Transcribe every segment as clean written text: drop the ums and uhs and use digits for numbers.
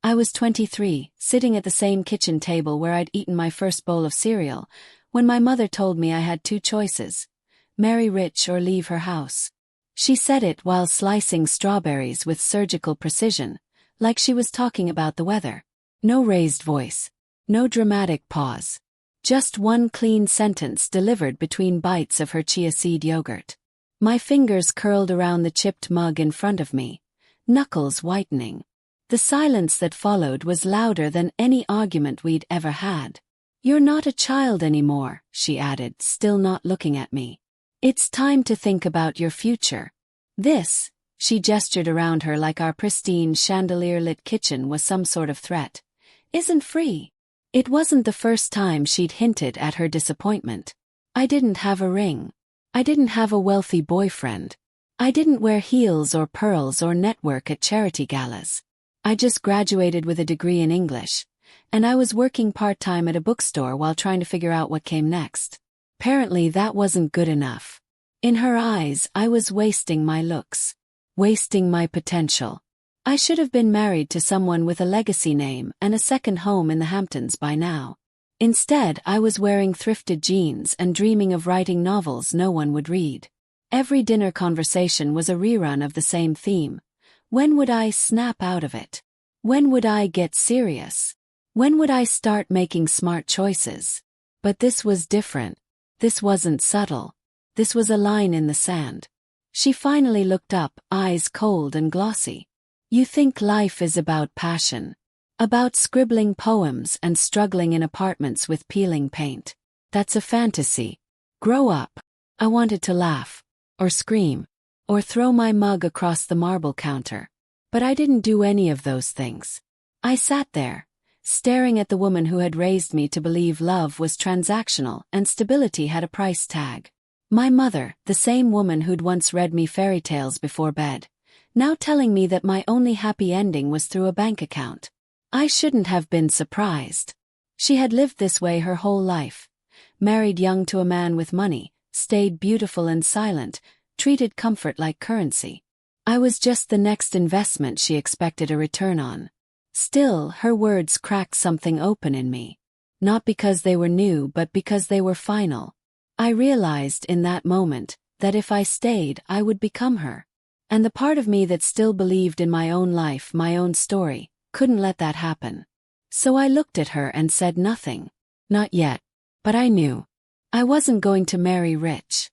I was 23, sitting at the same kitchen table where I'd eaten my first bowl of cereal, when my mother told me I had two choices: marry rich or leave her house. She said it while slicing strawberries with surgical precision, like she was talking about the weather. No raised voice. No dramatic pause. Just one clean sentence delivered between bites of her chia seed yogurt. My fingers curled around the chipped mug in front of me, knuckles whitening. The silence that followed was louder than any argument we'd ever had. "You're not a child anymore," she added, still not looking at me. "It's time to think about your future. This," she gestured around her like our pristine chandelier-lit kitchen was some sort of threat, "isn't free." It wasn't the first time she'd hinted at her disappointment. I didn't have a ring. I didn't have a wealthy boyfriend. I didn't wear heels or pearls or network at charity galas. I just graduated with a degree in English, and I was working part-time at a bookstore while trying to figure out what came next. Apparently that wasn't good enough. In her eyes, I was wasting my looks. Wasting my potential. I should have been married to someone with a legacy name and a second home in the Hamptons by now. Instead, I was wearing thrifted jeans and dreaming of writing novels no one would read. Every dinner conversation was a rerun of the same theme. When would I snap out of it? When would I get serious? When would I start making smart choices? But this was different. This wasn't subtle. This was a line in the sand. She finally looked up, eyes cold and glossy. "You think life is about passion. About scribbling poems and struggling in apartments with peeling paint. That's a fantasy. Grow up." I wanted to laugh. Or scream. Or throw my mug across the marble counter. But I didn't do any of those things. I sat there, staring at the woman who had raised me to believe love was transactional and stability had a price tag. My mother, the same woman who'd once read me fairy tales before bed, now telling me that my only happy ending was through a bank account. I shouldn't have been surprised. She had lived this way her whole life. Married young to a man with money, stayed beautiful and silent, treated comfort like currency. I was just the next investment she expected a return on. Still, her words cracked something open in me. Not because they were new but because they were final. I realized in that moment that if I stayed I would become her. And the part of me that still believed in my own life, my own story, couldn't let that happen. So I looked at her and said nothing. Not yet. But I knew. I wasn't going to marry rich.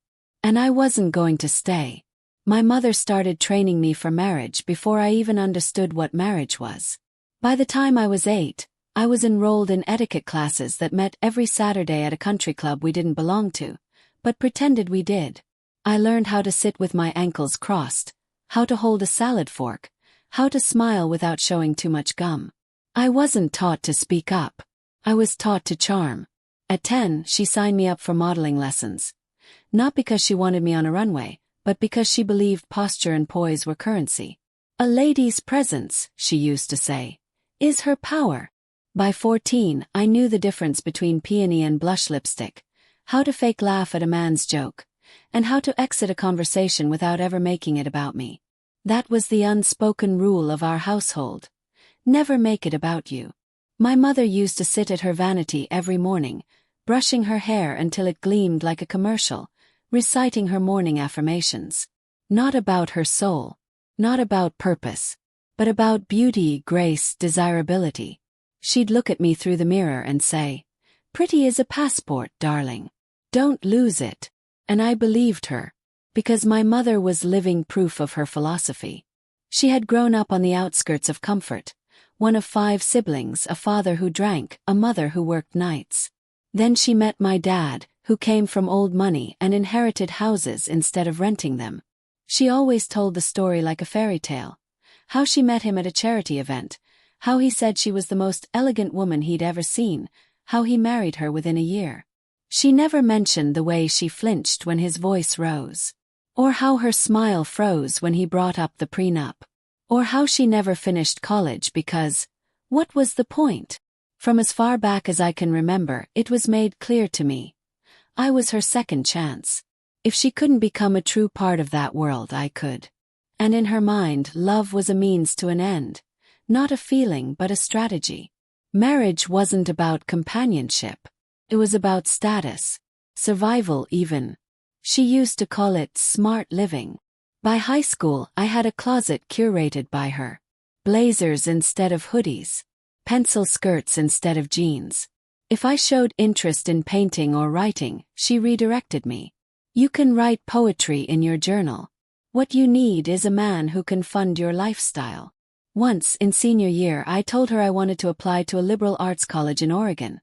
And I wasn't going to stay. My mother started training me for marriage before I even understood what marriage was. By the time I was 8, I was enrolled in etiquette classes that met every Saturday at a country club we didn't belong to, but pretended we did. I learned how to sit with my ankles crossed, how to hold a salad fork, how to smile without showing too much gum. I wasn't taught to speak up. I was taught to charm. At 10, she signed me up for modeling lessons. Not because she wanted me on a runway, but because she believed posture and poise were currency. "A lady's presence," she used to say, "is her power." By 14, I knew the difference between peony and blush lipstick, how to fake laugh at a man's joke, and how to exit a conversation without ever making it about me. That was the unspoken rule of our household. Never make it about you. My mother used to sit at her vanity every morning, brushing her hair until it gleamed like a commercial, reciting her morning affirmations. Not about her soul. Not about purpose. But about beauty, grace, desirability. She'd look at me through the mirror and say, "Pretty is a passport, darling. Don't lose it." And I believed her. Because my mother was living proof of her philosophy. She had grown up on the outskirts of comfort. One of 5 siblings, a father who drank, a mother who worked nights. Then she met my dad, who came from old money and inherited houses instead of renting them. She always told the story like a fairy tale. How she met him at a charity event, how he said she was the most elegant woman he'd ever seen, how he married her within a year. She never mentioned the way she flinched when his voice rose. Or how her smile froze when he brought up the prenup. Or how she never finished college because, what was the point? From as far back as I can remember, it was made clear to me. I was her second chance. If she couldn't become a true part of that world, I could. And in her mind, love was a means to an end, not a feeling but a strategy. Marriage wasn't about companionship. It was about status. Survival even. She used to call it smart living. By high school, I had a closet curated by her. Blazers instead of hoodies. Pencil skirts instead of jeans. If I showed interest in painting or writing, she redirected me. You can write poetry in your journal. What you need is a man who can fund your lifestyle. Once, in senior year, I told her I wanted to apply to a liberal arts college in Oregon.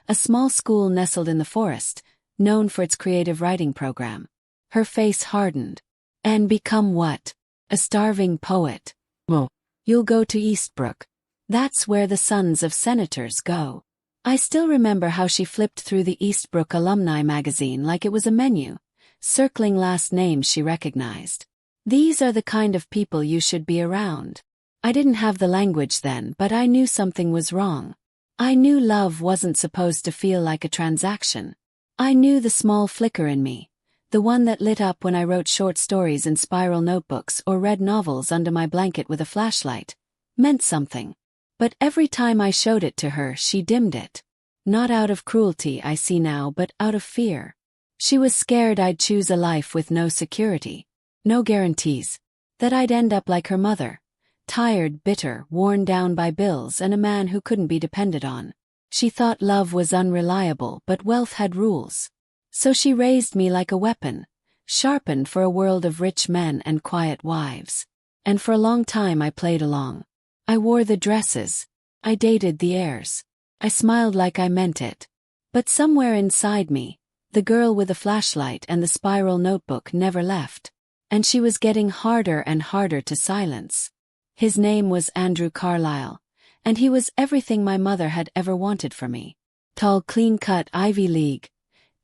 A small school nestled in the forest, known for its creative writing program. Her face hardened. And become what? A starving poet. Well, you'll go to Eastbrook. That's where the sons of senators go. I still remember how she flipped through the Eastbrook alumni magazine like it was a menu, circling last names she recognized. These are the kind of people you should be around. I didn't have the language then, but I knew something was wrong. I knew love wasn't supposed to feel like a transaction. I knew the small flicker in me, the one that lit up when I wrote short stories in spiral notebooks or read novels under my blanket with a flashlight, meant something. But every time I showed it to her, she dimmed it. Not out of cruelty, I see now, but out of fear. She was scared I'd choose a life with no security, no guarantees, that I'd end up like her mother, tired, bitter, worn down by bills and a man who couldn't be depended on. She thought love was unreliable, but wealth had rules. So she raised me like a weapon, sharpened for a world of rich men and quiet wives. And for a long time I played along. I wore the dresses. I dated the heirs. I smiled like I meant it. But somewhere inside me, the girl with the flashlight and the spiral notebook never left. And she was getting harder and harder to silence. His name was Andrew Carlyle, and he was everything my mother had ever wanted for me. Tall, clean-cut, Ivy League,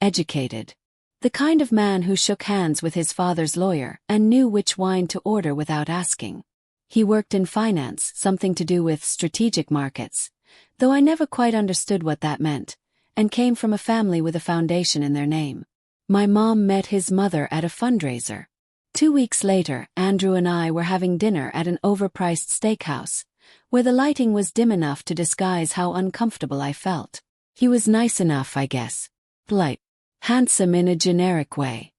educated. The kind of man who shook hands with his father's lawyer and knew which wine to order without asking. He worked in finance, something to do with strategic markets, though I never quite understood what that meant, and came from a family with a foundation in their name. My mom met his mother at a fundraiser. 2 weeks later, Andrew and I were having dinner at an overpriced steakhouse, where the lighting was dim enough to disguise how uncomfortable I felt. He was nice enough, I guess. Polite. Handsome in a generic way.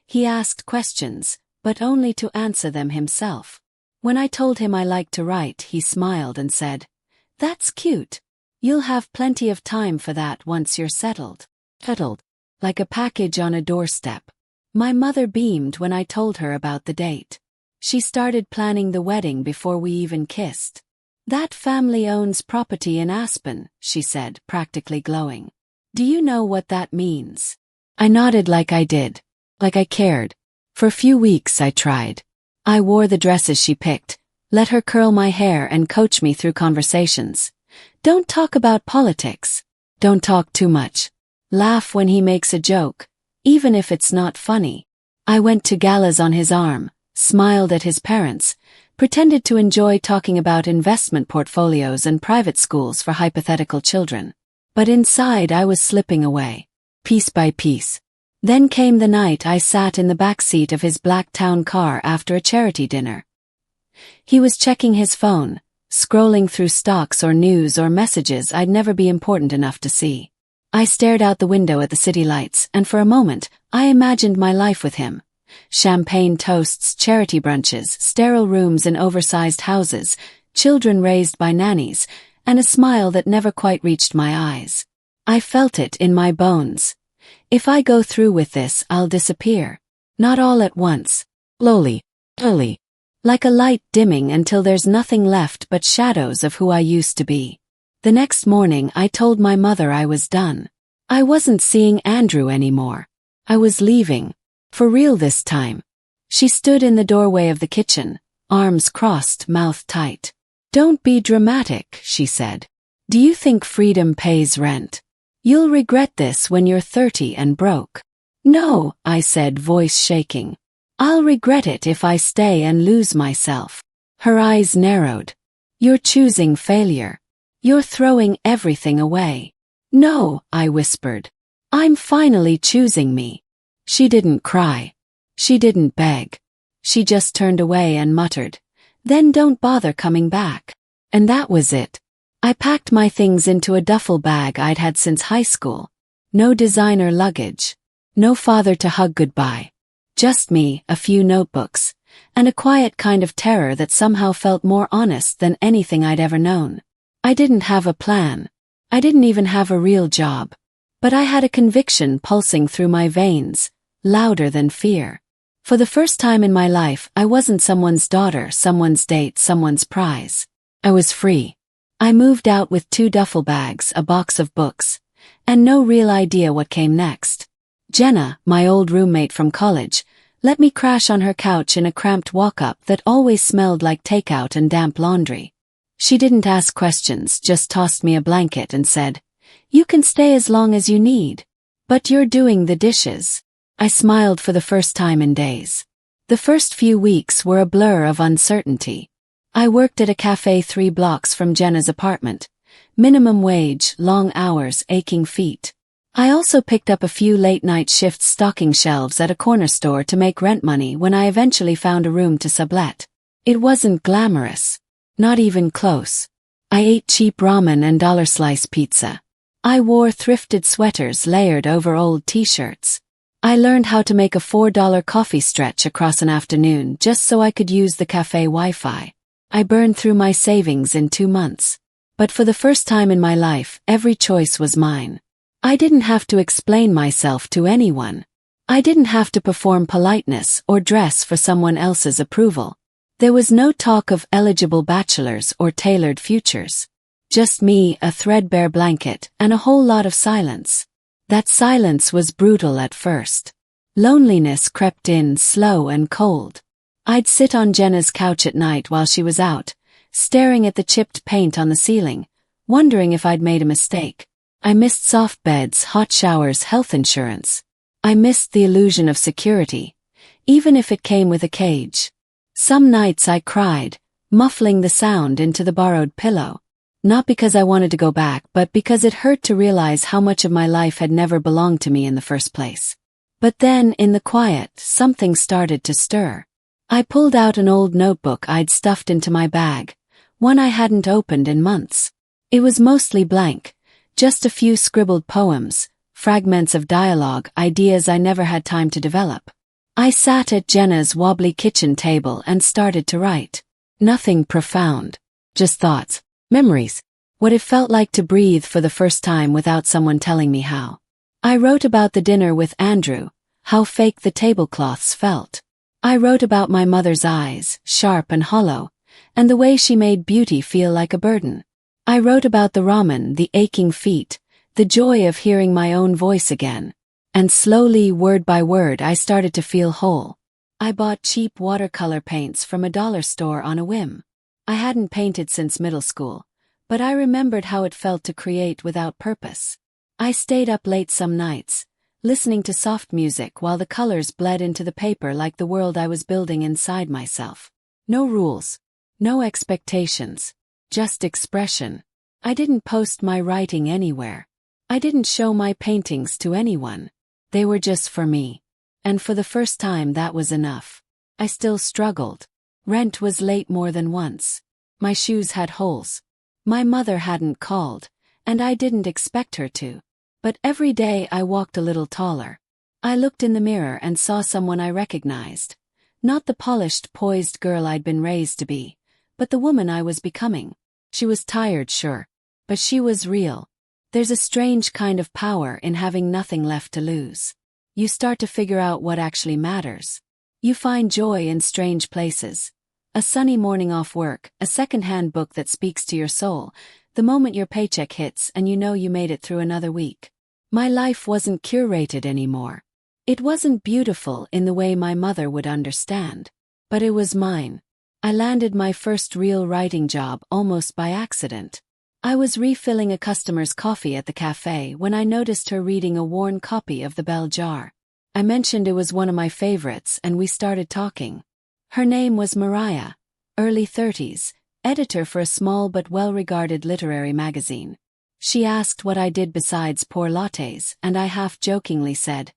He asked questions, but only to answer them himself. When I told him I liked to write, he smiled and said, "That's cute. You'll have plenty of time for that once you're settled." Settled. Like a package on a doorstep. My mother beamed when I told her about the date. She started planning the wedding before we even kissed. "That family owns property in Aspen," she said, practically glowing. "Do you know what that means?" I nodded like I did. Like I cared. For a few weeks I tried. I wore the dresses she picked, let her curl my hair and coach me through conversations. Don't talk about politics. Don't talk too much. Laugh when he makes a joke, even if it's not funny. I went to galas on his arm, smiled at his parents, pretended to enjoy talking about investment portfolios and private schools for hypothetical children. But inside I was slipping away, piece by piece. Then came the night I sat in the back seat of his black town car after a charity dinner. He was checking his phone, scrolling through stocks or news or messages I'd never be important enough to see. I stared out the window at the city lights, and for a moment, I imagined my life with him. Champagne toasts, charity brunches, sterile rooms in oversized houses, children raised by nannies, and a smile that never quite reached my eyes. I felt it in my bones. If I go through with this, I'll disappear. Not all at once. Slowly. Like a light dimming until there's nothing left but shadows of who I used to be. The next morning I told my mother I was done. I wasn't seeing Andrew anymore. I was leaving. For real this time. She stood in the doorway of the kitchen, arms crossed, mouth tight. "Don't be dramatic," she said. "Do you think freedom pays rent? You'll regret this when you're 30 and broke." "No," I said, voice shaking. "I'll regret it if I stay and lose myself." Her eyes narrowed. "You're choosing failure. You're throwing everything away." "No," I whispered. "I'm finally choosing me." She didn't cry. She didn't beg. She just turned away and muttered, Then don't bother coming back. And that was it. I packed my things into a duffel bag I'd had since high school. No designer luggage. No father to hug goodbye. Just me, a few notebooks, and a quiet kind of terror that somehow felt more honest than anything I'd ever known. I didn't have a plan. I didn't even have a real job. But I had a conviction pulsing through my veins, louder than fear. For the first time in my life, I wasn't someone's daughter, someone's date, someone's prize. I was free. I moved out with 2 duffel bags, a box of books, and no real idea what came next. Jenna, my old roommate from college, let me crash on her couch in a cramped walk-up that always smelled like takeout and damp laundry. She didn't ask questions, just tossed me a blanket and said, "You can stay as long as you need. But you're doing the dishes." I smiled for the first time in days. The first few weeks were a blur of uncertainty. I worked at a cafe 3 blocks from Jenna's apartment. Minimum wage, long hours, aching feet. I also picked up a few late-night shifts stocking shelves at a corner store to make rent money when I eventually found a room to sublet. It wasn't glamorous. Not even close. I ate cheap ramen and dollar-slice pizza. I wore thrifted sweaters layered over old t-shirts. I learned how to make a $4 coffee stretch across an afternoon just so I could use the cafe Wi-Fi. I burned through my savings in 2 months. But for the first time in my life, every choice was mine. I didn't have to explain myself to anyone. I didn't have to perform politeness or dress for someone else's approval. There was no talk of eligible bachelors or tailored futures. Just me, a threadbare blanket, and a whole lot of silence. That silence was brutal at first. Loneliness crept in slow and cold. I'd sit on Jenna's couch at night while she was out, staring at the chipped paint on the ceiling, wondering if I'd made a mistake. I missed soft beds, hot showers, health insurance. I missed the illusion of security, even if it came with a cage. Some nights I cried, muffling the sound into the borrowed pillow. Not because I wanted to go back, but because it hurt to realize how much of my life had never belonged to me in the first place. But then, in the quiet, something started to stir. I pulled out an old notebook I'd stuffed into my bag, one I hadn't opened in months. It was mostly blank, just a few scribbled poems, fragments of dialogue, ideas I never had time to develop. I sat at Jenna's wobbly kitchen table and started to write. Nothing profound. Just thoughts, memories, what it felt like to breathe for the first time without someone telling me how. I wrote about the dinner with Andrew, how fake the tablecloths felt. I wrote about my mother's eyes, sharp and hollow, and the way she made beauty feel like a burden. I wrote about the ramen, the aching feet, the joy of hearing my own voice again. And slowly, word by word, I started to feel whole. I bought cheap watercolor paints from a dollar store on a whim. I hadn't painted since middle school, but I remembered how it felt to create without purpose. I stayed up late some nights, listening to soft music while the colors bled into the paper like the world I was building inside myself. No rules, no expectations, just expression. I didn't post my writing anywhere. I didn't show my paintings to anyone. They were just for me. And for the first time that was enough. I still struggled. Rent was late more than once. My shoes had holes. My mother hadn't called, and I didn't expect her to. But every day I walked a little taller. I looked in the mirror and saw someone I recognized. Not the polished, poised girl I'd been raised to be, but the woman I was becoming. She was tired, sure, but she was real. There's a strange kind of power in having nothing left to lose. You start to figure out what actually matters. You find joy in strange places. A sunny morning off work, a second-hand book that speaks to your soul, the moment your paycheck hits and you know you made it through another week. My life wasn't curated anymore. It wasn't beautiful in the way my mother would understand. But it was mine. I landed my first real writing job almost by accident. I was refilling a customer's coffee at the cafe when I noticed her reading a worn copy of The Bell Jar. I mentioned it was one of my favorites and we started talking. Her name was Mariah, early 30s, editor for a small but well-regarded literary magazine. She asked what I did besides pour lattes, and I half-jokingly said,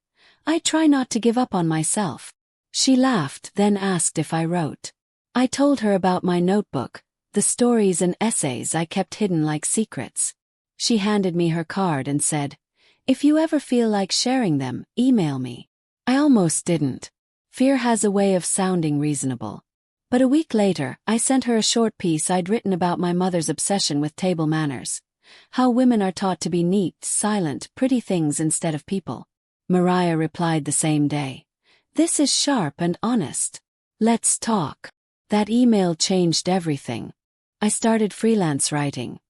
"I try not to give up on myself." She laughed, then asked if I wrote. I told her about my notebook, the stories and essays I kept hidden like secrets. She handed me her card and said, "If you ever feel like sharing them, email me." I almost didn't. Fear has a way of sounding reasonable. But a week later, I sent her a short piece I'd written about my mother's obsession with table manners. How women are taught to be neat, silent, pretty things instead of people. Mariah replied the same day. "This is sharp and honest. Let's talk." That email changed everything. I started freelance writing.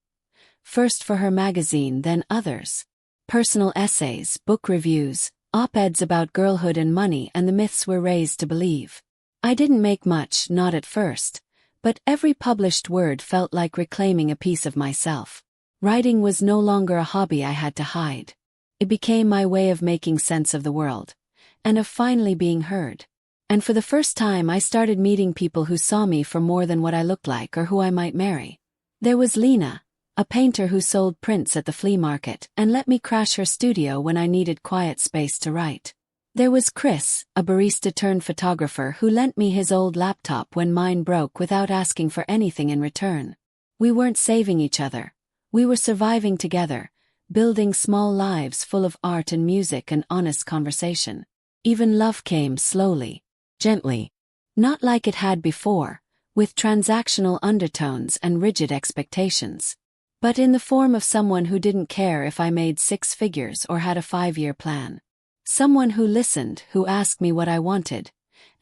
First for her magazine, then others. Personal essays, book reviews, op-eds about girlhood and money and the myths we're raised to believe. I didn't make much, not at first, but every published word felt like reclaiming a piece of myself. Writing was no longer a hobby I had to hide. It became my way of making sense of the world, and of finally being heard. And for the first time I started meeting people who saw me for more than what I looked like or who I might marry. There was Lena, a painter who sold prints at the flea market and let me crash her studio when I needed quiet space to write. There was Chris, a barista-turned-photographer who lent me his old laptop when mine broke without asking for anything in return. We weren't saving each other. We were surviving together, building small lives full of art and music and honest conversation. Even love came slowly, gently. Not like it had before, with transactional undertones and rigid expectations. But in the form of someone who didn't care if I made 6 figures or had a 5-year plan. Someone who listened, who asked me what I wanted,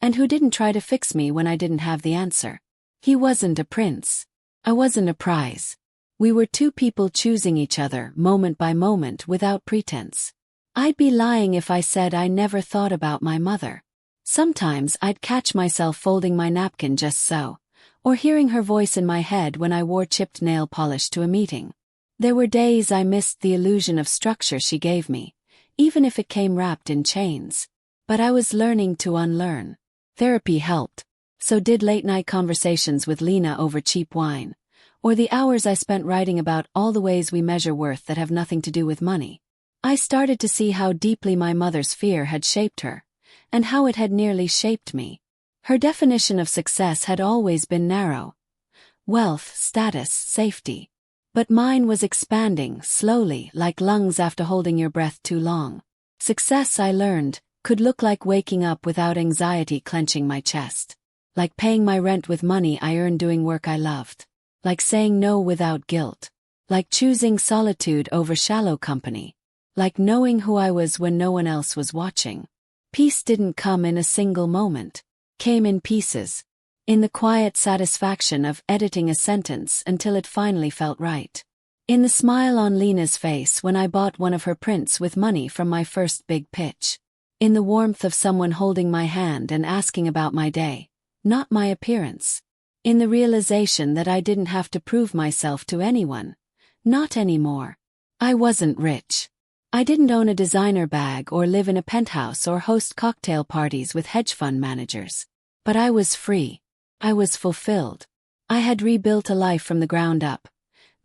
and who didn't try to fix me when I didn't have the answer. He wasn't a prince. I wasn't a prize. We were 2 people choosing each other, moment by moment, without pretense. I'd be lying if I said I never thought about my mother. Sometimes I'd catch myself folding my napkin just so, or hearing her voice in my head when I wore chipped nail polish to a meeting. There were days I missed the illusion of structure she gave me, even if it came wrapped in chains. But I was learning to unlearn. Therapy helped. So did late-night conversations with Lena over cheap wine, or the hours I spent writing about all the ways we measure worth that have nothing to do with money. I started to see how deeply my mother's fear had shaped her, and how it had nearly shaped me. Her definition of success had always been narrow. Wealth, status, safety. But mine was expanding, slowly, like lungs after holding your breath too long. Success, I learned, could look like waking up without anxiety clenching my chest. Like paying my rent with money I earned doing work I loved. Like saying no without guilt. Like choosing solitude over shallow company. Like knowing who I was when no one else was watching. Peace didn't come in a single moment. Came in pieces. In the quiet satisfaction of editing a sentence until it finally felt right. In the smile on Lena's face when I bought one of her prints with money from my first big pitch. In the warmth of someone holding my hand and asking about my day, not my appearance. In the realization that I didn't have to prove myself to anyone. Not anymore. I wasn't rich. I didn't own a designer bag or live in a penthouse or host cocktail parties with hedge fund managers. But I was free. I was fulfilled. I had rebuilt a life from the ground up.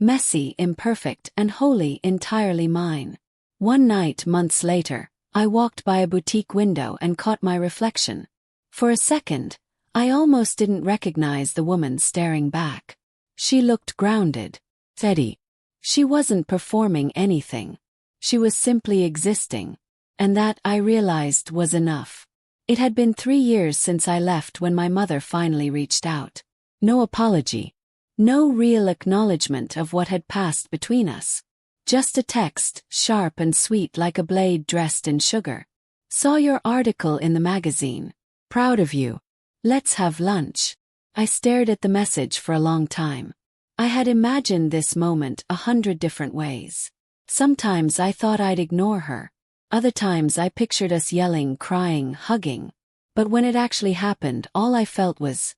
Messy, imperfect, and wholly, entirely mine. One night, months later, I walked by a boutique window and caught my reflection. For a second, I almost didn't recognize the woman staring back. She looked grounded, steady. She wasn't performing anything. She was simply existing. And that, I realized, was enough. It had been 3 years since I left when my mother finally reached out. No apology. No real acknowledgement of what had passed between us. Just a text, sharp and sweet like a blade dressed in sugar. Saw your article in the magazine. Proud of you. Let's have lunch. I stared at the message for a long time. I had imagined this moment 100 different ways. Sometimes I thought I'd ignore her. Other times I pictured us yelling, crying, hugging. But when it actually happened, all I felt was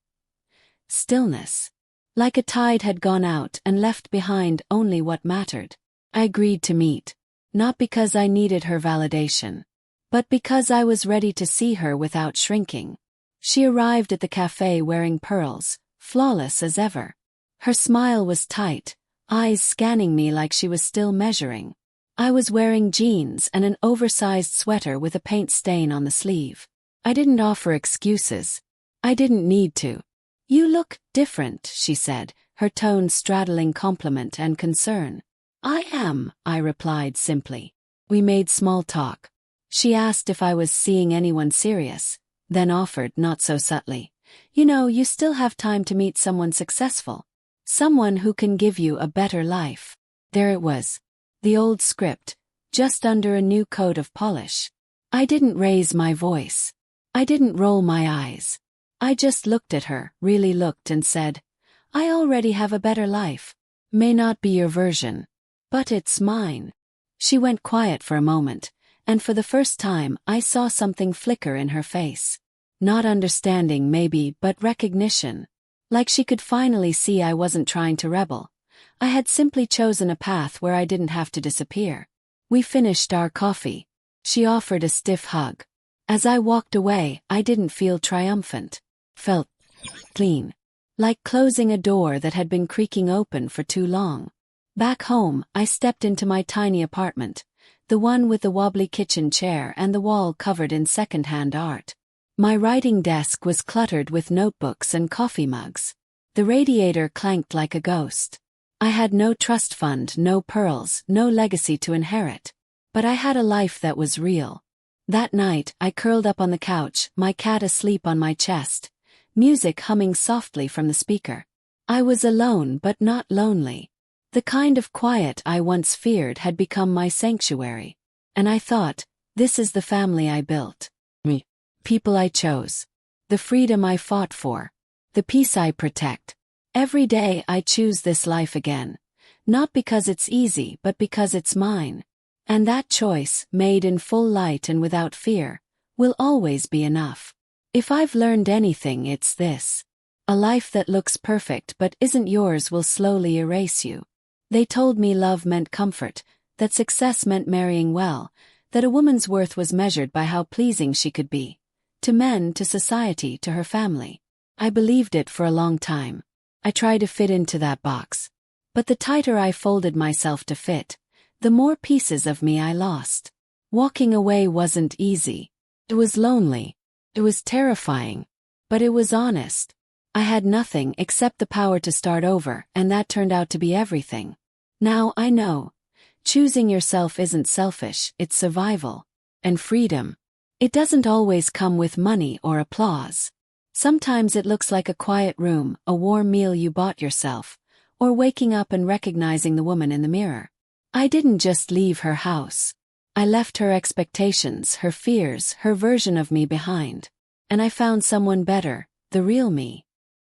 stillness. Like a tide had gone out and left behind only what mattered. I agreed to meet. Not because I needed her validation. But because I was ready to see her without shrinking. She arrived at the cafe wearing pearls, flawless as ever. Her smile was tight, eyes scanning me like she was still measuring. I was wearing jeans and an oversized sweater with a paint stain on the sleeve. I didn't offer excuses. I didn't need to. You look different, she said, her tone straddling compliment and concern. I am, I replied simply. We made small talk. She asked if I was seeing anyone serious, then offered not so subtly. You know, you still have time to meet someone successful. Someone who can give you a better life. There it was. The old script, just under a new coat of polish. I didn't raise my voice. I didn't roll my eyes. I just looked at her, really looked, and said, I already have a better life. May not be your version, but it's mine. She went quiet for a moment, and for the first time I saw something flicker in her face. Not understanding maybe, but recognition. Like she could finally see I wasn't trying to rebel. I had simply chosen a path where I didn't have to disappear. We finished our coffee. She offered a stiff hug. As I walked away, I didn't feel triumphant. Felt clean. Like closing a door that had been creaking open for too long. Back home, I stepped into my tiny apartment, the one with the wobbly kitchen chair and the wall covered in second-hand art. My writing desk was cluttered with notebooks and coffee mugs. The radiator clanked like a ghost. I had no trust fund, no pearls, no legacy to inherit. But I had a life that was real. That night, I curled up on the couch, my cat asleep on my chest, music humming softly from the speaker. I was alone but not lonely. The kind of quiet I once feared had become my sanctuary. And I thought, this is the family I built. Me. People I chose. The freedom I fought for. The peace I protect. Every day I choose this life again. Not because it's easy, but because it's mine. And that choice, made in full light and without fear, will always be enough. If I've learned anything, it's this. A life that looks perfect but isn't yours will slowly erase you. They told me love meant comfort, that success meant marrying well, that a woman's worth was measured by how pleasing she could be. To men, to society, to her family. I believed it for a long time. I tried to fit into that box. But the tighter I folded myself to fit, the more pieces of me I lost. Walking away wasn't easy. It was lonely. It was terrifying. But it was honest. I had nothing except the power to start over, and that turned out to be everything. Now I know. Choosing yourself isn't selfish, it's survival. And freedom. It doesn't always come with money or applause. Sometimes it looks like a quiet room, a warm meal you bought yourself, or waking up and recognizing the woman in the mirror. I didn't just leave her house. I left her expectations, her fears, her version of me behind. And I found someone better, the real me.